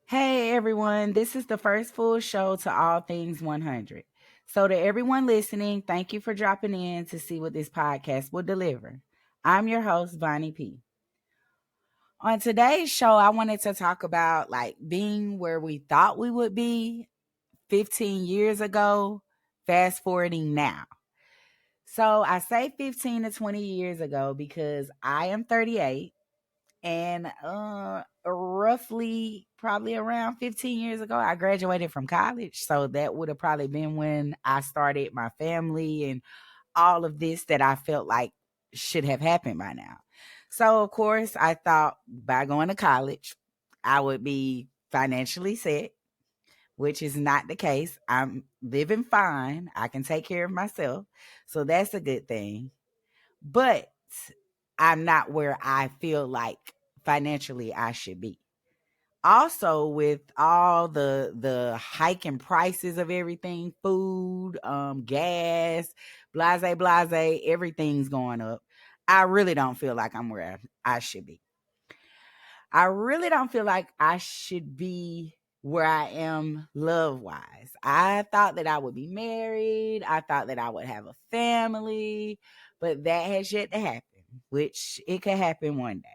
Hey everyone, this is the first full show to All Things 100. So, to everyone listening, thank you for dropping in to see what this podcast will deliver. I'm your host, Bonnie P. On today's show, I wanted to talk about being where we thought we would be 15 years ago, fast forwarding now. So, I say 15 to 20 years ago because I am 38 and roughly probably around 15 years ago I graduated from college, so that would have probably been when I started my family and all of this that I felt like should have happened by now. So of course I thought by going to college I would be financially set, which is not the case. I'm living fine, I can take care of myself, so that's a good thing. But I'm not where I feel like financially I should be. Also, with all the hiking prices of everything, food, gas, blase, everything's going up. I really don't feel like I'm where I should be. I really don't feel like I should be where I am love wise. I thought that I would be married. I thought that I would have a family, but that has yet to happen, which it could happen one day.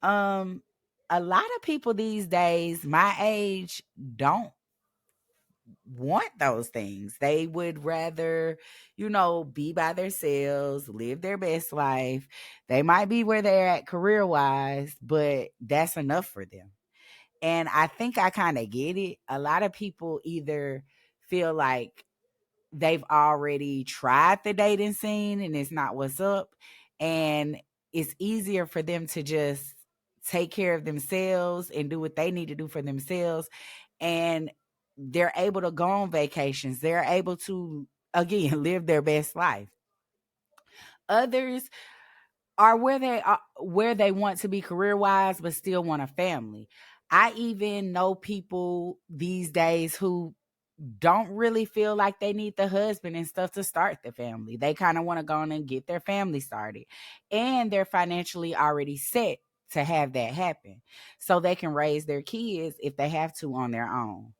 Um, a lot of people these days, my age, don't want those things. They would rather, be by themselves, live their best life. They might be where they're at career wise, but that's enough for them. And I think I kind of get it. A lot of people either feel like they've already tried the dating scene and it's not what's up. And it's easier for them to just take care of themselves and do what they need to do for themselves. And they're able to go on vacations. They're able to, again, live their best life. Others are where they want to be career wise, but still want a family. I even know people these days who don't really feel like they need the husband and stuff to start the family. They kind of want to go on and get their family started. And they're financially already set to have that happen. So they can raise their kids if they have to on their own.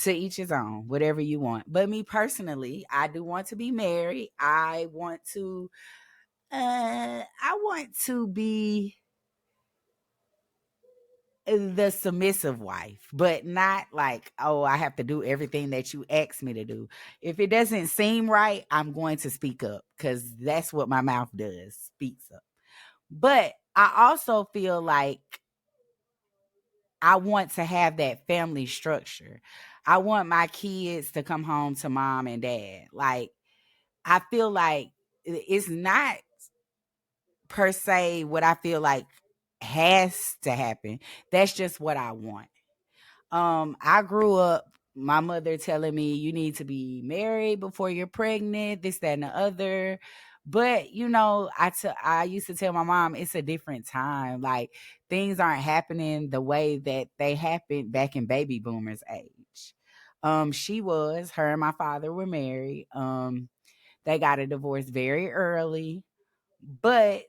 To each his own, whatever you want. But me personally, I do want to be married. I want to be the submissive wife, but not like, oh, I have to do everything that you ask me to do. If it doesn't seem right, I'm going to speak up because that's what my mouth does, speaks up. But I also feel like I want to have that family structure. I want my kids to come home to mom and dad. Like, I feel like it's not per se what I feel like has to happen. That's just what I want. I grew up my mother telling me you need to be married before you're pregnant, this, that, and the other. But I used to tell my mom it's a different time. Like, things aren't happening the way that they happened back in baby boomers' age. Her and my father were married. They got a divorce very early, but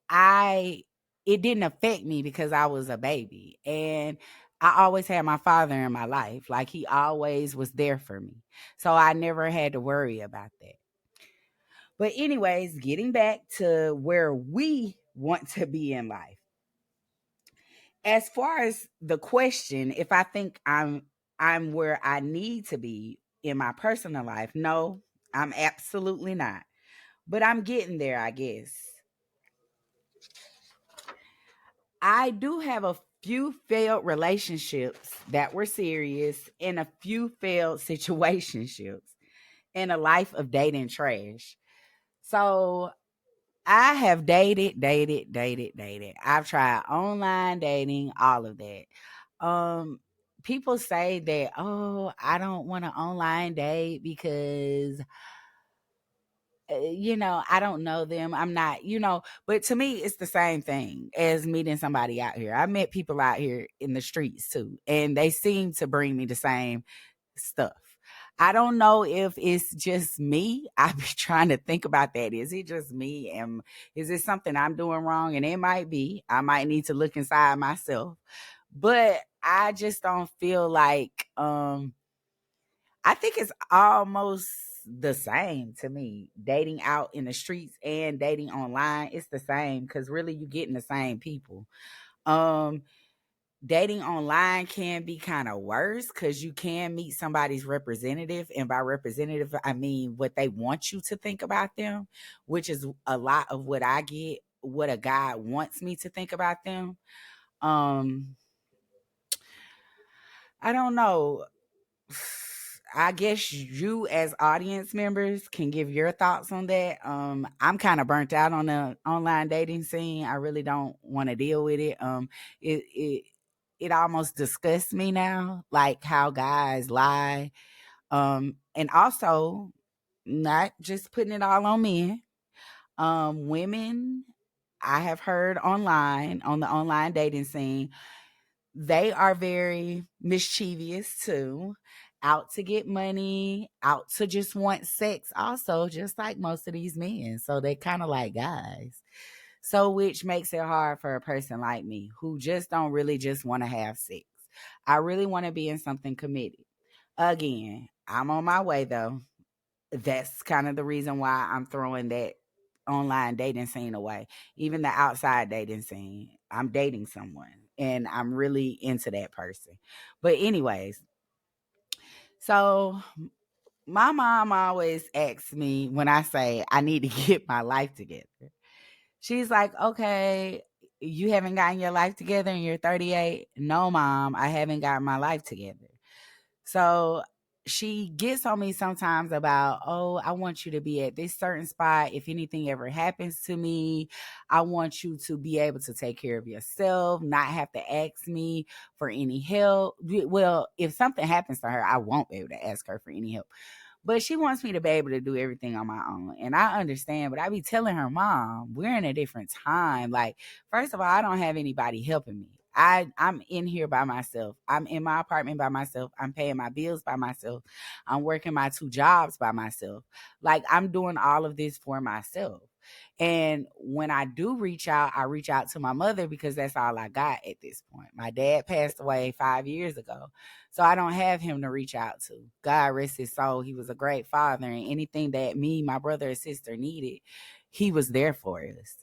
I it didn't affect me because I was a baby. And I always had my father in my life. Like, he always was there for me. So I never had to worry about that. But anyways, getting back to where we want to be in life. As far as the question, if I think I'm where I need to be in my personal life, no, I'm absolutely not. But I'm getting there, I guess. I do have a few failed relationships that were serious and a few failed situationships and a life of dating trash. So I have dated. I've tried online dating, all of that. People say that, oh, I don't want to online date because I don't know them. I'm not, but to me, it's the same thing as meeting somebody out here. I met people out here in the streets too, and they seem to bring me the same stuff. I don't know if it's just me. I be trying to think about that. Is it just me? Is it something I'm doing wrong? And it might be. I might need to look inside myself. But I just don't feel like I think it's almost the same to me. Dating out in the streets and dating online, it's the same because really you getting the same people. Um Dating online can be kind of worse because you can meet somebody's representative, and by representative I mean what they want you to think about them, which is a lot of what I get, what a guy wants me to think about them. um I don't know. I guess you as audience members can give your thoughts on that. I'm kind of burnt out on the online dating scene. I really don't want to deal with it. It it almost disgusts me now, like how guys lie. And also not just putting it all on men. Women I have heard online on the online dating scene, they are very mischievous too, out to get money, out to just want sex, also, just like most of these men. So they kind of like guys. So, which makes it hard for a person like me who just don't really just want to have sex. I really want to be in something committed. Again, I'm on my way though. That's kind of the reason why I'm throwing that online dating scene away. Even the outside dating scene, I'm dating someone and I'm really into that person. But anyways, so my mom always asks me when I say I need to get my life together. She's like, "Okay, you haven't gotten your life together and you're 38?" No, mom, I haven't gotten my life together. So she gets on me sometimes about, oh, I want you to be at this certain spot. If anything ever happens to me, I want you to be able to take care of yourself, not have to ask me for any help. Well, if something happens to her, I won't be able to ask her for any help. But she wants me to be able to do everything on my own. And I understand, but I be telling her, Mom, we're in a different time. Like, first of all, I don't have anybody helping me. I'm in here by myself. I'm in my apartment by myself. I'm paying my bills by myself. I'm working my 2 jobs by myself. Like, I'm doing all of this for myself. And when I do reach out, I reach out to my mother because that's all I got at this point. My dad passed away 5 years ago. So I don't have him to reach out to. God rest his soul. He was a great father, and anything that me, my brother, and sister needed, he was there for us.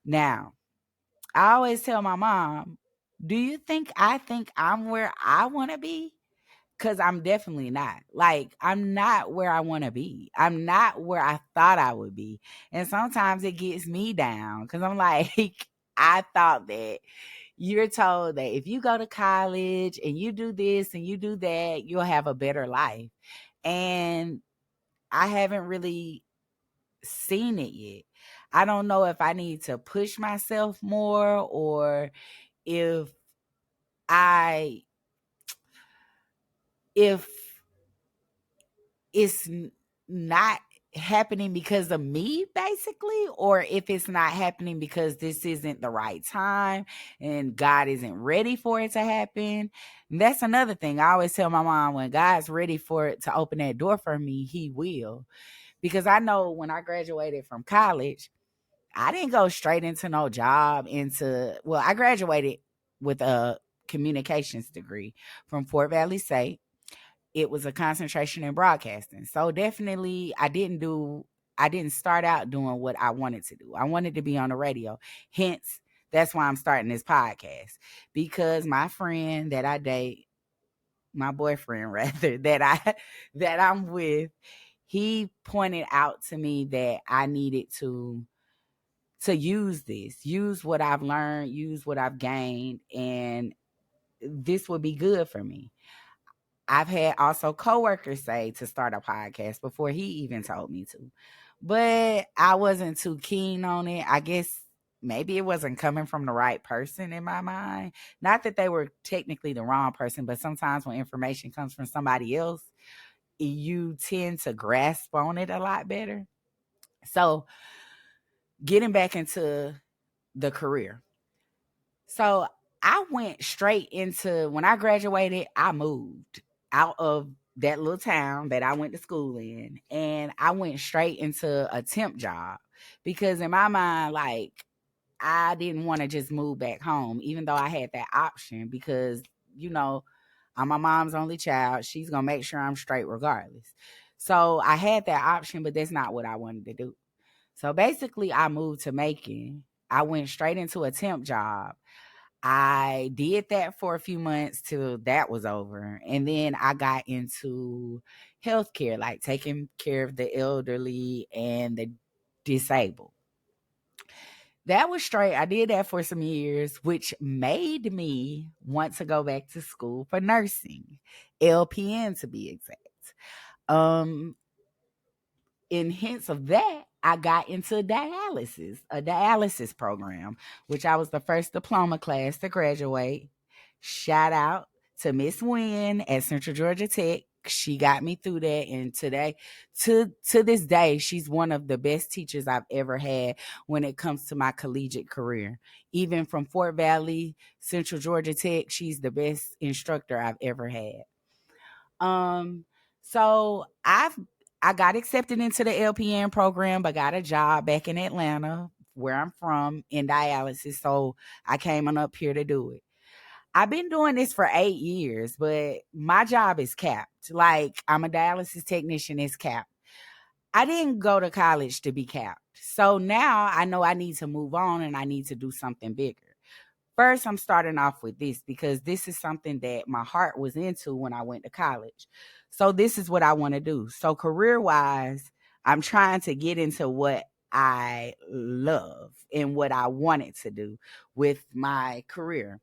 Now, I always tell my mom, do you think I'm where I want to be? Because I'm definitely not. Like, I'm not where I want to be. I'm not where I thought I would be. And sometimes it gets me down because I'm like, I thought that you're told that if you go to college and you do this and you do that, you'll have a better life. And I haven't really seen it yet. I don't know if I need to push myself more or if I if it's not happening because of me basically, or if it's not happening because this isn't the right time and God isn't ready for it to happen. And that's another thing I always tell my mom, when God's ready for it to open that door for me, he will. Because I know when I graduated from college, I didn't go straight into no job well, I graduated with a communications degree from Fort Valley State. It was a concentration in broadcasting. So definitely I didn't start out doing what I wanted to do. I wanted to be on the radio. Hence, that's why I'm starting this podcast. Because my friend that I date, my boyfriend rather, that I'm with, he pointed out to me that I needed to use what I've learned, use what I've gained, and this would be good for me. I've had also coworkers say to start a podcast before he even told me to. But I wasn't too keen on it. I guess maybe it wasn't coming from the right person in my mind. Not that they were technically the wrong person, but sometimes when information comes from somebody else, you tend to grasp on it a lot better. So, getting back into the career. So I went straight into, when I graduated, I moved out of that little town that I went to school in, and I went straight into a temp job because in my mind, like, I didn't want to just move back home, even though I had that option because I'm my mom's only child. She's going to make sure I'm straight regardless. So I had that option, but that's not what I wanted to do. So basically, I moved to Macon. I went straight into a temp job. I did that for a few months till that was over. And then I got into healthcare, like taking care of the elderly and the disabled. That was straight. I did that for some years, which made me want to go back to school for nursing, LPN to be exact. Um, in hints of that, I got into dialysis, a dialysis program, which I was the first diploma class to graduate. Shout out to Miss Wynn at Central Georgia Tech. She got me through that, and today, to this day, she's one of the best teachers I've ever had when it comes to my collegiate career. Even from Fort Valley, Central Georgia Tech, she's the best instructor I've ever had. Um, so I got accepted into the LPN program, but got a job back in Atlanta, where I'm from, in dialysis. So I came on up here to do it. I've been doing this for 8 years, but my job is capped. Like, I'm a dialysis technician, it's capped. I didn't go to college to be capped. So now I know I need to move on and I need to do something bigger. First, I'm starting off with this because this is something that my heart was into when I went to college. So this is what I want to do. So career-wise, I'm trying to get into what I love and what I wanted to do with my career.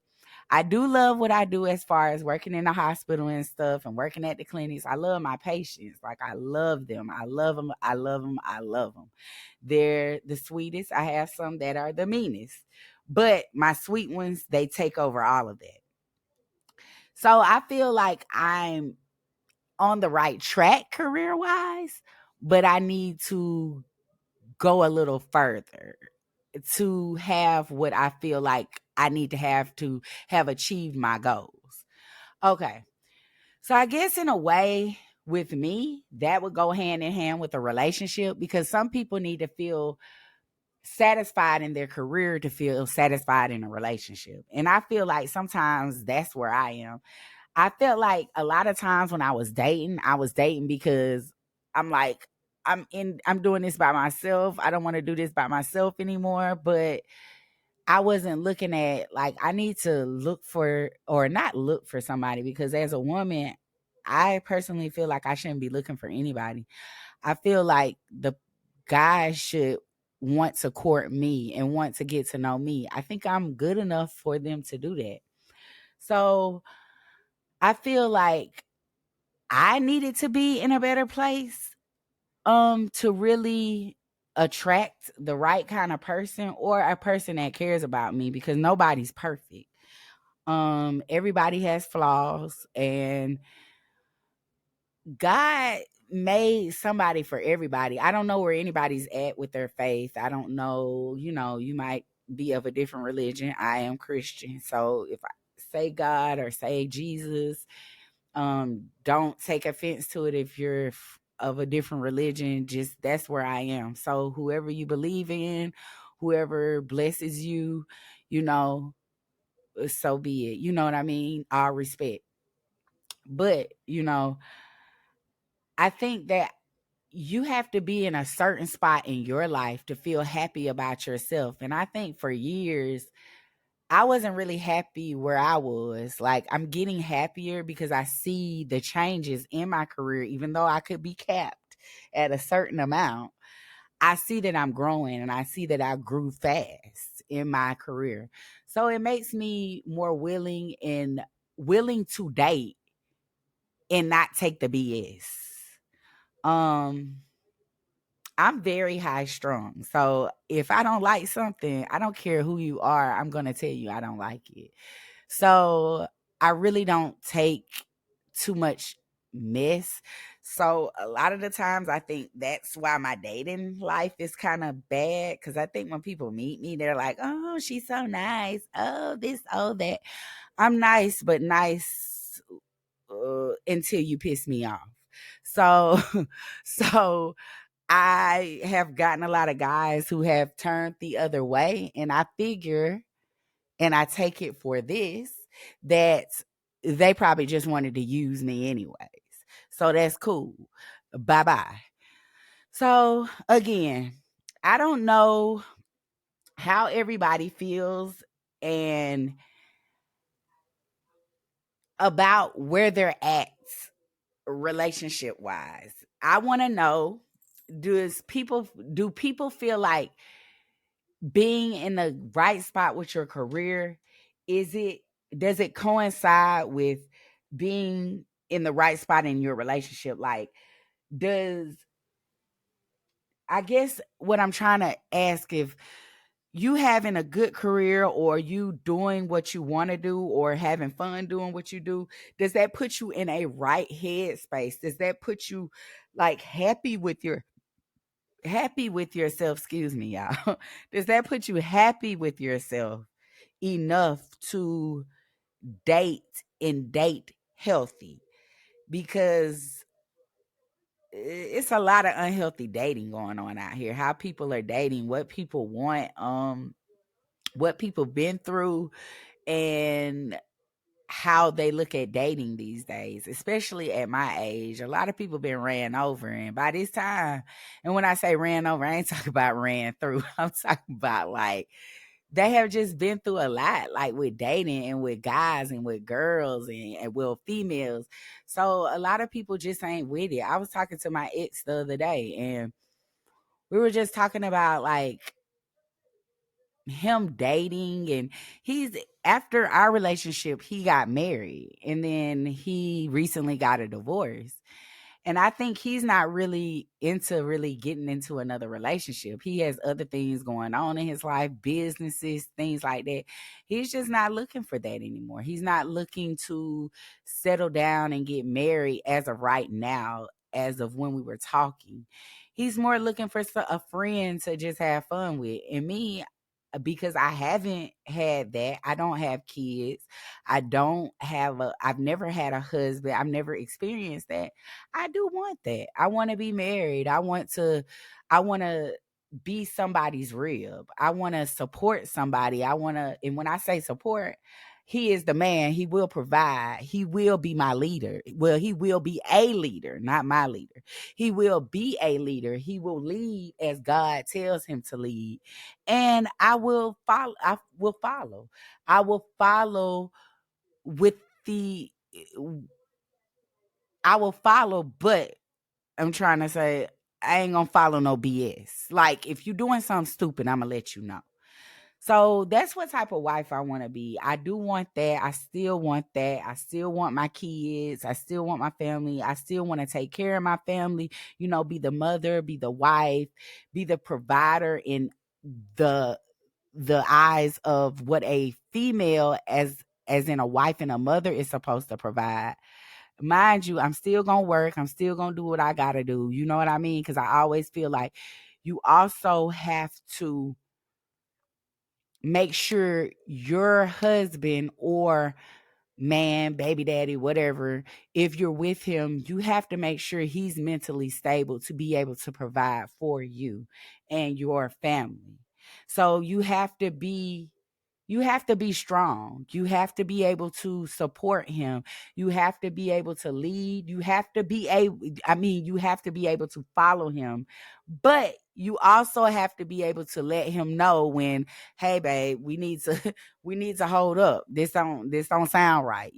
I do love what I do as far as working in the hospital and stuff and working at the clinics. I love my patients. Like, I love them. I love them. I love them. I love them. They're the sweetest. I have some that are the meanest. But my sweet ones, they take over all of that. So I feel like I'm on the right track career wise, but I need to go a little further to have what I feel like I need to have achieved my goals. Okay. So I guess in a way, with me, that would go hand in hand with a relationship, because some people need to feel satisfied in their career to feel satisfied in a relationship. And I feel like sometimes that's where I am. I felt like a lot of times when I was dating because I'm like, I'm doing this by myself. I don't want to do this by myself anymore. But I wasn't looking at, like, I need to look for, or not look for somebody, because as a woman, I personally feel like I shouldn't be looking for anybody. I feel like the guy should want to court me and want to get to know me. I think I'm good enough for them to do that. So I feel like I needed to be in a better place to really attract the right kind of person, or a person that cares about me, because nobody's perfect. Everybody has flaws, and God made somebody for everybody. I don't know where anybody's at with their faith. I don't know, you might be of a different religion. I am Christian. So if I say God or say Jesus, don't take offense to it if you're of a different religion. Just, that's where I am. So whoever you believe in, whoever blesses you, you know, so be it. You know what I mean? All respect. But, I think that you have to be in a certain spot in your life to feel happy about yourself. And I think for years, I wasn't really happy where I was. Like, I'm getting happier because I see the changes in my career, even though I could be capped at a certain amount. I see that I'm growing, and I see that I grew fast in my career. So it makes me more willing to date and not take the BS. Um, I'm very high strung. So if I don't like something, I don't care who you are, I'm going to tell you I don't like it. So I really don't take too much mess. So a lot of the times I think that's why my dating life is kind of bad. Cause I think when people meet me, they're like, oh, she's so nice. Oh, this, oh, that. I'm nice, but nice until you piss me off. So, so I have gotten a lot of guys who have turned the other way, and I figure, and I take it for this, that they probably just wanted to use me anyways. So that's cool. Bye bye. So again, I don't know how everybody feels and about where they're at relationship wise. I want to know, do people feel like being in the right spot with your career, is it does it coincide with being in the right spot in your relationship? Like, does I guess what I'm trying to ask, if you having a good career or you doing what you want to do or having fun doing what you do, does that put you in a right headspace? Does that put you like happy with yourself? Excuse me, y'all. Does that put you happy with yourself enough to date healthy? Because it's a lot of unhealthy dating going on out here. How people are dating, what people want, what people been through, and how they look at dating these days, especially at my age. A lot of people been ran over, and by this time, and when I say ran over, I ain't talking about ran through. I'm talking about like they have just been through a lot, like with dating and with guys and with girls and well, females. So a lot of people just ain't with it. I was talking to my ex the other day, and we were just talking about like him dating, and he's after our relationship he got married and then he recently got a divorce, and I think he's not really into really getting into another relationship. He has other things going on in his life, businesses, things like that. He's just not looking for that anymore. He's not looking to settle down and get married as of right now, as of when we were talking. He's more looking for a friend to just have fun with. And me, because I haven't had that. I don't have kids. I've never had a husband. I've never experienced that. I do want that. I want to be married. I want to be somebody's rib. I want to support somebody. And when I say support, he is the man. He will provide. He will be my leader. Well, he will be a leader, not my leader. He will be a leader. He will lead as God tells him to lead. And I will follow. I will follow with the I will follow, but I'm trying to say I ain't gonna follow no BS. Like if you're doing something stupid, I'm gonna let you know. So that's what type of wife I want to be. I do want that. I still want that. I still want my kids. I still want my family. I still want to take care of my family, be the mother, be the wife, be the provider in the eyes of what a female, as in a wife and a mother, is supposed to provide. Mind you, I'm still gonna work. I'm still gonna do what I gotta do. You know what I mean? Because I always feel like you also have to make sure your husband or man, baby daddy, whatever, if you're with him, you have to make sure he's mentally stable to be able to provide for you and your family. So you have to be strong. You have to be able to support him. You have to be able to lead. You have to be able to follow him. But you also have to be able to let him know when, hey babe, we need to we need to hold up. This don't sound right.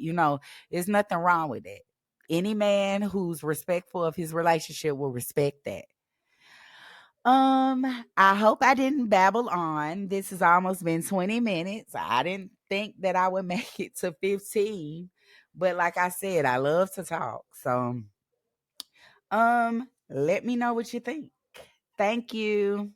There's nothing wrong with that. Any man who's respectful of his relationship will respect that. I hope I didn't babble on. This has almost been 20 minutes. I didn't think that I would make it to 15, but like I said, I love to talk. So, let me know what you think. Thank you.